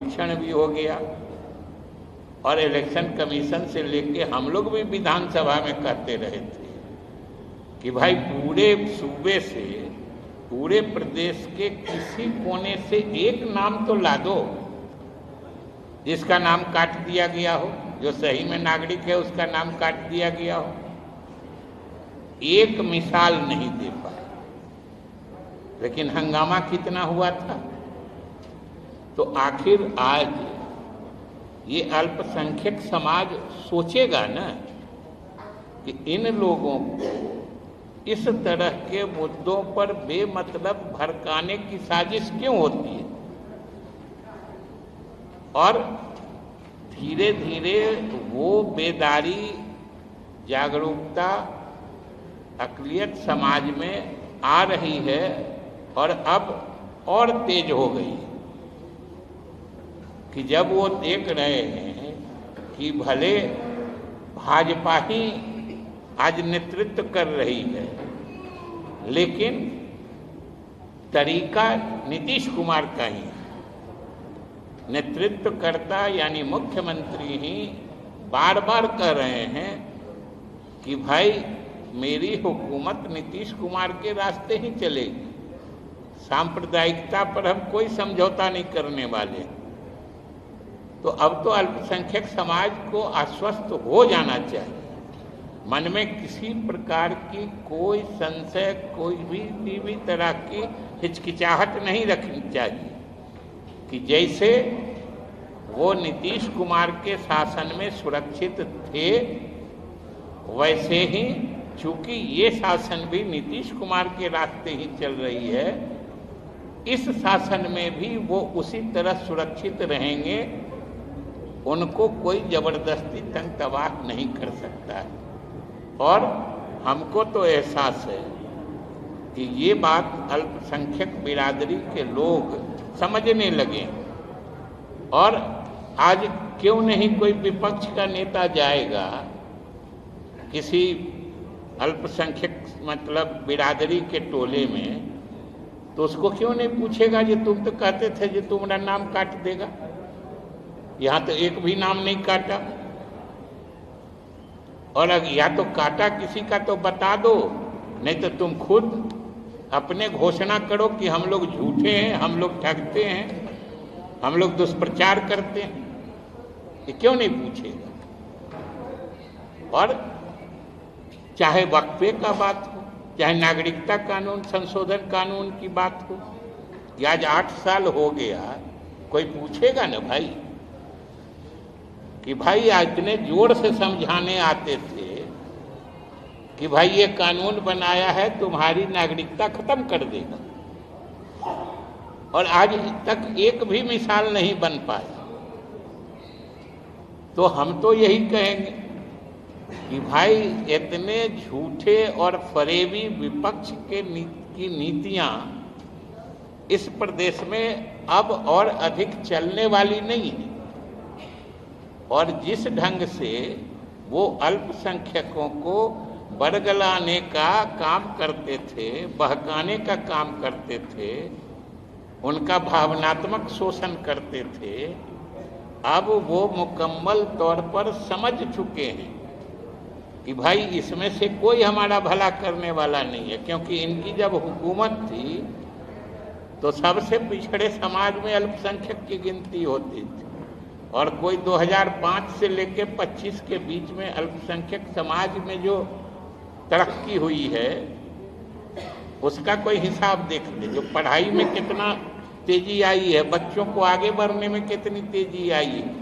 क्षण भी हो गया और इलेक्शन कमीशन से लेके हम लोग भी विधानसभा में कहते रहे थे कि भाई पूरे सूबे से, पूरे प्रदेश के किसी कोने से एक नाम तो ला दो जिसका नाम काट दिया गया हो, जो सही में नागरिक है उसका नाम काट दिया गया हो। एक मिसाल नहीं दे पाए, लेकिन हंगामा कितना हुआ था। तो आखिर आज ये अल्पसंख्यक समाज सोचेगा ना कि इन लोगों को इस तरह के मुद्दों पर बेमतलब भड़काने की साजिश क्यों होती है, और धीरे धीरे वो बेदारी, जागरूकता, अक़लियत समाज में आ रही है और अब और तेज हो गई है कि जब वो देख रहे हैं कि भले भाजपा ही आज नेतृत्व कर रही है, लेकिन तरीका नीतीश कुमार का ही है। नेतृत्वकर्ता यानी मुख्यमंत्री ही बार बार कह रहे हैं कि भाई मेरी हुकूमत नीतीश कुमार के रास्ते ही चलेगी, सांप्रदायिकता पर हम कोई समझौता नहीं करने वाले। तो अब तो अल्पसंख्यक समाज को आश्वस्त हो जाना चाहिए, मन में किसी प्रकार की कोई संशय, कोई भी तरह की हिचकिचाहट नहीं रखनी चाहिए कि जैसे वो नीतीश कुमार के शासन में सुरक्षित थे, वैसे ही चूंकि ये शासन भी नीतीश कुमार के रास्ते ही चल रही है, इस शासन में भी वो उसी तरह सुरक्षित रहेंगे। उनको कोई जबरदस्ती तंग तबाह नहीं कर सकता है। और हमको तो एहसास है कि ये बात अल्पसंख्यक बिरादरी के लोग समझने लगे, और आज क्यों नहीं कोई विपक्ष का नेता जाएगा किसी अल्पसंख्यक मतलब बिरादरी के टोले में, तो उसको क्यों नहीं पूछेगा कि तुम तो कहते थे कि तुम्हारा नाम काट देगा। यहाँ तो एक भी नाम नहीं काटा, और या तो काटा किसी का तो बता दो, नहीं तो तुम खुद अपने घोषणा करो कि हम लोग झूठे हैं, हम लोग ठगते हैं, हम लोग दुष्प्रचार करते हैं। ये क्यों नहीं पूछेगा। और चाहे वक्फे का बात हो, चाहे नागरिकता कानून संशोधन कानून की बात हो, कि आज 8 साल हो गया, कोई पूछेगा ना भाई कि भाई इतने जोर से समझाने आते थे कि भाई ये कानून बनाया है तुम्हारी नागरिकता खत्म कर देगा, और आज तक एक भी मिसाल नहीं बन पाया। तो हम तो यही कहेंगे कि भाई इतने झूठे और फरेबी विपक्ष की नीतियां इस प्रदेश में अब और अधिक चलने वाली नहीं है। और जिस ढंग से वो अल्पसंख्यकों को बरगलाने का काम करते थे, बहकाने का काम करते थे, उनका भावनात्मक शोषण करते थे, अब वो मुकम्मल तौर पर समझ चुके हैं कि भाई इसमें से कोई हमारा भला करने वाला नहीं है। क्योंकि इनकी जब हुकूमत थी तो सबसे पिछड़े समाज में अल्पसंख्यक की गिनती होती थी, और कोई 2005 से लेकर 25 के बीच में अल्पसंख्यक समाज में जो तरक्की हुई है उसका कोई हिसाब देख ले। जो पढ़ाई में कितना तेजी आई है, बच्चों को आगे बढ़ने में कितनी तेजी आई है,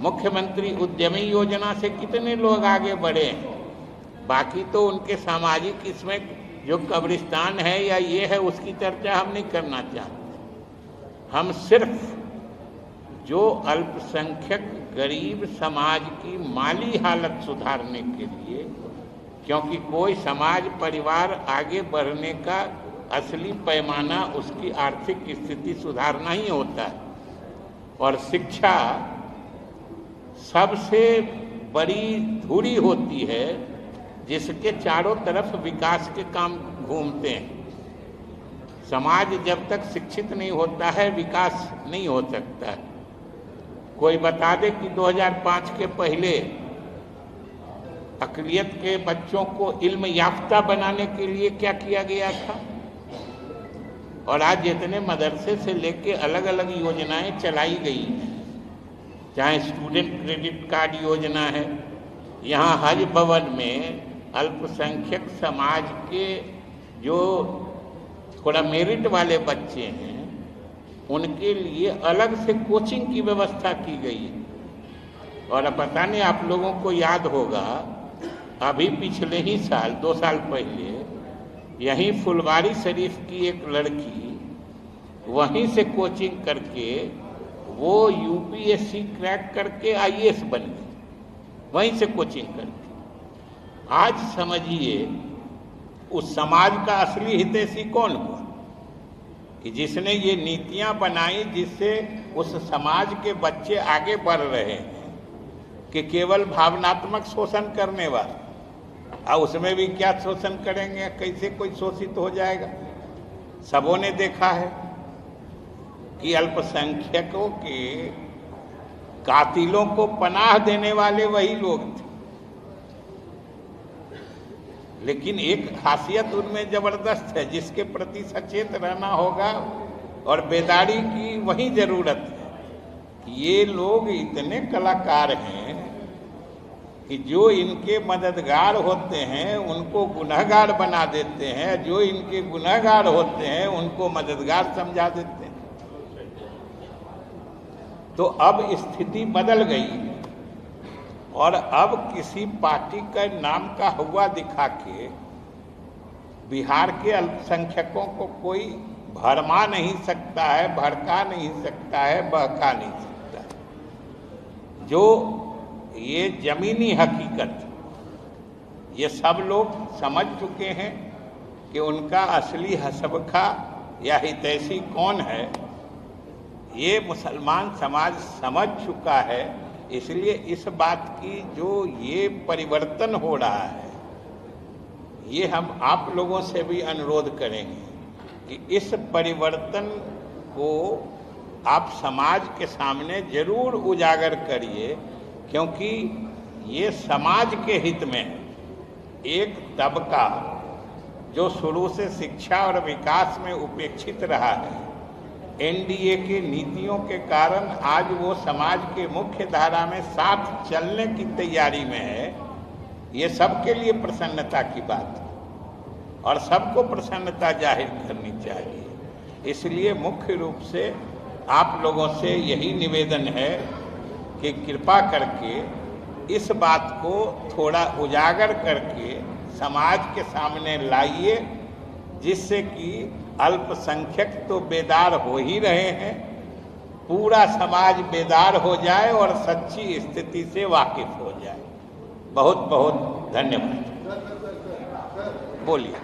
मुख्यमंत्री उद्यमी योजना से कितने लोग आगे बढ़े हैं। बाकी तो उनके सामाजिक इसमें जो कब्रिस्तान है या ये है, उसकी चर्चा हम नहीं करना चाहते। हम सिर्फ जो अल्पसंख्यक गरीब समाज की माली हालत सुधारने के लिए, क्योंकि कोई समाज परिवार आगे बढ़ने का असली पैमाना उसकी आर्थिक स्थिति सुधारना ही होता है, और शिक्षा सबसे बड़ी धुरी होती है जिसके चारों तरफ विकास के काम घूमते हैं। समाज जब तक शिक्षित नहीं होता है विकास नहीं हो सकता है। कोई बता दे कि 2005 के पहले अक़लियत के बच्चों को इल्म याफ्ता बनाने के लिए क्या किया गया था। और आज जितने मदरसे से लेके अलग अलग योजनाएं चलाई गई हैं, चाहे स्टूडेंट क्रेडिट कार्ड योजना है, यहाँ हज भवन में अल्पसंख्यक समाज के जो थोड़ा मेरिट वाले बच्चे हैं उनके लिए अलग से कोचिंग की व्यवस्था की गई है। और अब पता नहीं आप लोगों को याद होगा, अभी पिछले ही साल 2 साल पहले यहीं फुलवारी शरीफ की एक लड़की वहीं से कोचिंग करके वो यूपीएससी क्रैक करके आईएएस बन गई, वहीं से कोचिंग करके। आज समझिए उस समाज का असली हितैषी कौन हुआ कि जिसने ये नीतियां बनाई जिससे उस समाज के बच्चे आगे बढ़ रहे हैं कि केवल भावनात्मक शोषण करने वाले, और उसमें भी क्या शोषण करेंगे, कैसे कोई शोषित हो जाएगा। सबों ने देखा है कि अल्पसंख्यकों के कातिलों को पनाह देने वाले वही लोग थे, लेकिन एक खासियत उनमें जबरदस्त है जिसके प्रति सचेत रहना होगा और बेदारी की वही जरूरत है। ये लोग इतने कलाकार हैं कि जो इनके मददगार होते हैं उनको गुनहगार बना देते हैं, जो इनके गुनहगार होते हैं उनको मददगार समझा देते हैं। तो अब स्थिति बदल गई और अब किसी पार्टी का नाम का हुआ दिखा के बिहार के अल्पसंख्यकों को कोई भरमा नहीं सकता है, भड़का नहीं सकता है, बहका नहीं सकता है। जो ये जमीनी हकीकत ये सब लोग समझ चुके हैं कि उनका असली हसबखा या हितैषी कौन है, ये मुसलमान समाज समझ चुका है। इसलिए इस बात की जो ये परिवर्तन हो रहा है, ये हम आप लोगों से भी अनुरोध करेंगे कि इस परिवर्तन को आप समाज के सामने जरूर उजागर करिए, क्योंकि ये समाज के हित में एक तबका जो शुरू से शिक्षा और विकास में उपेक्षित रहा है, एनडीए की नीतियों के कारण आज वो समाज के मुख्य धारा में साथ चलने की तैयारी में है। ये सबके लिए प्रसन्नता की बात है और सबको प्रसन्नता जाहिर करनी चाहिए। इसलिए मुख्य रूप से आप लोगों से यही निवेदन है कि कृपा करके इस बात को थोड़ा उजागर करके समाज के सामने लाइए, जिससे कि अल्पसंख्यक तो बेदार हो ही रहे हैं, पूरा समाज बेदार हो जाए और सच्ची स्थिति से वाकिफ हो जाए। बहुत बहुत धन्यवाद। बोलिए।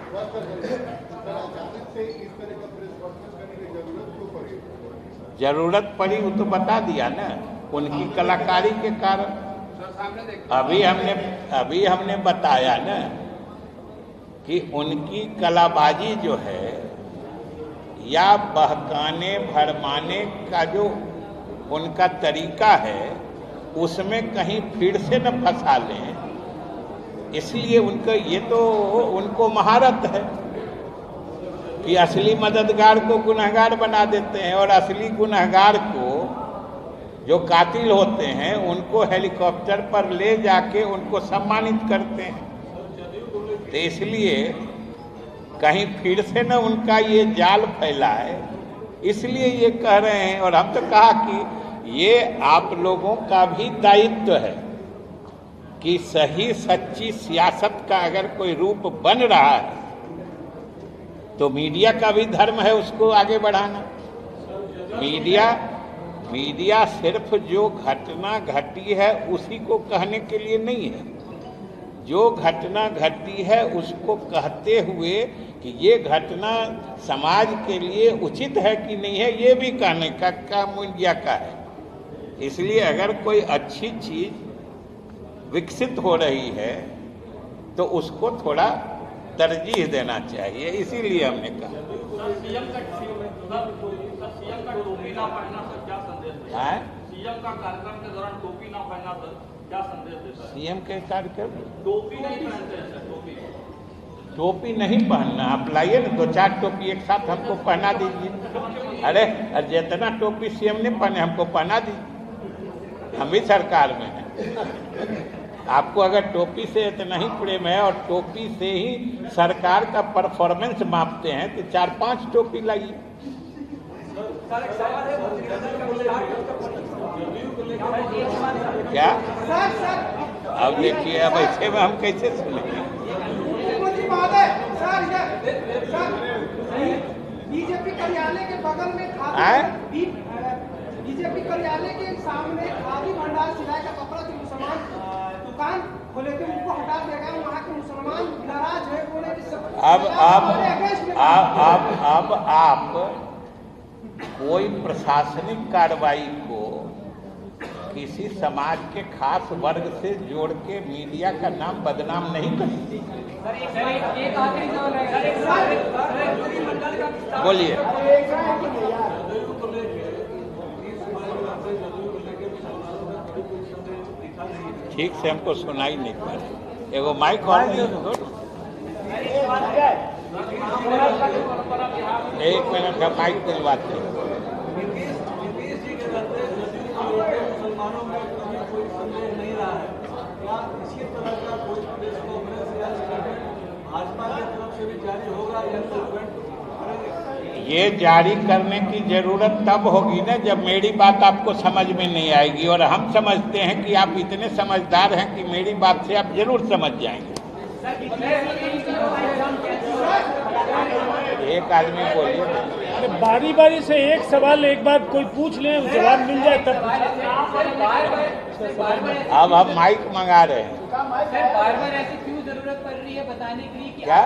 जरूरत पड़ी वो तो बता दिया ना, उनकी कलाकारी के कारण। अभी हमने बताया ना कि उनकी कलाबाजी जो है या बहकाने भरमाने का जो उनका तरीका है उसमें कहीं फिर से न फंसा लें। इसलिए उनका ये तो उनको महारत है कि असली मददगार को गुनहगार बना देते हैं और असली गुनहगार को जो कातिल होते हैं उनको हेलीकॉप्टर पर ले जाके उनको सम्मानित करते हैं। तो इसलिए कहीं फिर से न उनका ये जाल फैला है, इसलिए ये कह रहे हैं। और हम तो कहा कि ये आप लोगों का भी दायित्व है कि सही सच्ची सियासत का अगर कोई रूप बन रहा है तो मीडिया का भी धर्म है उसको आगे बढ़ाना। मीडिया सिर्फ जो घटना घटी है उसी को कहने के लिए नहीं है, जो घटना घटी है उसको कहते हुए कि ये घटना समाज के लिए उचित है कि नहीं है, ये भी कहने का काम मीडिया का है। इसलिए अगर कोई अच्छी चीज विकसित हो रही है तो उसको थोड़ा तरजीह देना चाहिए, इसीलिए हमने कहा। सीएम का टोपी ना पहनना सर क्या संदेश देता है? सीएम का कार्यक्रम के दौरान टोपी ना पहनना सर क्या संदेश देता है? सीएम के कार्यक्रम टोपी नहीं पहनते हैं सर, टोपी नहीं पहनना, आप लाइए ना 2-4 टोपी एक साथ हमको पहना दीजिए। अरे जितना टोपी सीएम ने पहने हमको पहना दीजिए, हम भी सरकार में हैं। आपको अगर टोपी से इतना ही प्रेम है और टोपी से ही सरकार का परफॉर्मेंस मापते हैं तो 4-5 टोपी लाइए। क्या अब देखिए, अब ऐसे में हम कैसे सुनेंगे? बीजेपी कार्यालय के बगल में बीजेपी कार्यालय के सामने खादी भंडार सिलाई का कपड़ा जो मुसलमान दुकान खोले थे उनको हटा देगा। वहाँ के मुसलमान नाराज है, बोले अब आप कोई प्रशासनिक कार्रवाई को किसी समाज के खास वर्ग से जोड़ के मीडिया का नाम बदनाम नहीं करते। बोलिए। ठीक से हमको सुनाई नहीं पा रहा। एगो माइक और नहीं, एक मिनट का माइक दिलवाते हैं। मुसलमानों में कभी कोई संदेह नहीं रहा है, क्या इसी तरह का कोई प्रेस कॉन्फ्रेंस या स्टेटमेंट भाजपा की तरफ से भी जारी होगा या करेंगे? ये जारी करने की जरूरत तब होगी ना जब मेरी बात आपको समझ में नहीं आएगी, और हम समझते हैं कि आप इतने समझदार हैं कि मेरी बात से आप जरूर समझ जाएंगे। एक आदमी बोलिए। बारी बारी से एक सवाल एक बार कोई पूछ ले, जवाब मिल जाए तब। अब हम माइक मंगा रहे हैं। बार-बार ऐसी क्यों जरूरत पड़ रही है बताने के लिए कि क्या?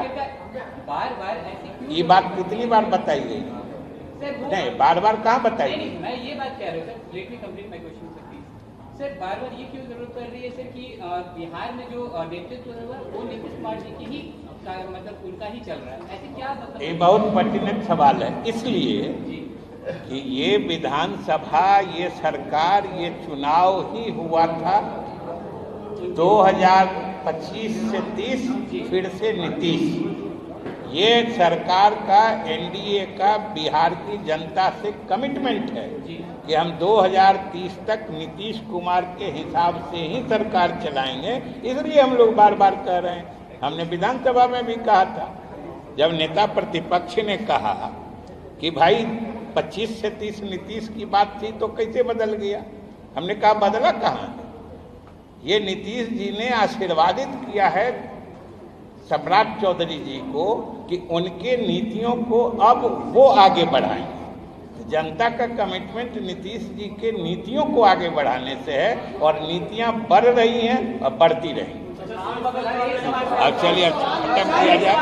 बार-बार ऐसी क्यों? ये बात कितनी बार बताई गई? नहीं, बार-बार कहाँ बताई गई? मैं ये बात कह रहा हूँ sir, let me complete my question sir please. Sir बार-बार ये क्यों जरूरत पड़ रही है सर कि बिहार में जो नेतृत्व है वो नीतीश कुमार जी की ही मतलब उनका ही चल रहा है, ऐसे क्या मतलब? ये बहुत पर्टिनेंट सवाल है, इसलिए कि ये विधानसभा, ये सरकार, ये चुनाव ही हुआ था 2025 से 30, फिर से नीतीश। ये सरकार का, एनडीए का बिहार की जनता से कमिटमेंट है कि हम 2030 तक नीतीश कुमार के हिसाब से ही सरकार चलाएंगे। इसलिए हम लोग बार बार कह रहे हैं। हमने विधानसभा में भी कहा था, जब नेता प्रतिपक्ष ने कहा कि भाई 25 से 30 नीतीश की बात थी तो कैसे बदल गया, हमने कहा बदला कहाँ है? ये नीतीश जी ने आशीर्वादित किया है सम्राट चौधरी जी को कि उनके नीतियों को अब वो आगे बढ़ाएंगे। जनता का कमिटमेंट नीतीश जी के नीतियों को आगे बढ़ाने से है, और नीतियां बढ़ रही हैं और बढ़ती रहेंगी। अब चलिए खत्म किया जाए।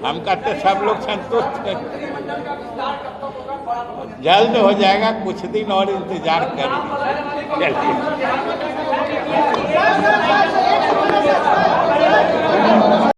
हम कहते सब लोग संतुष्ट हैं, जल्द हो जाएगा, कुछ दिन और इंतजार करिए। चलिए।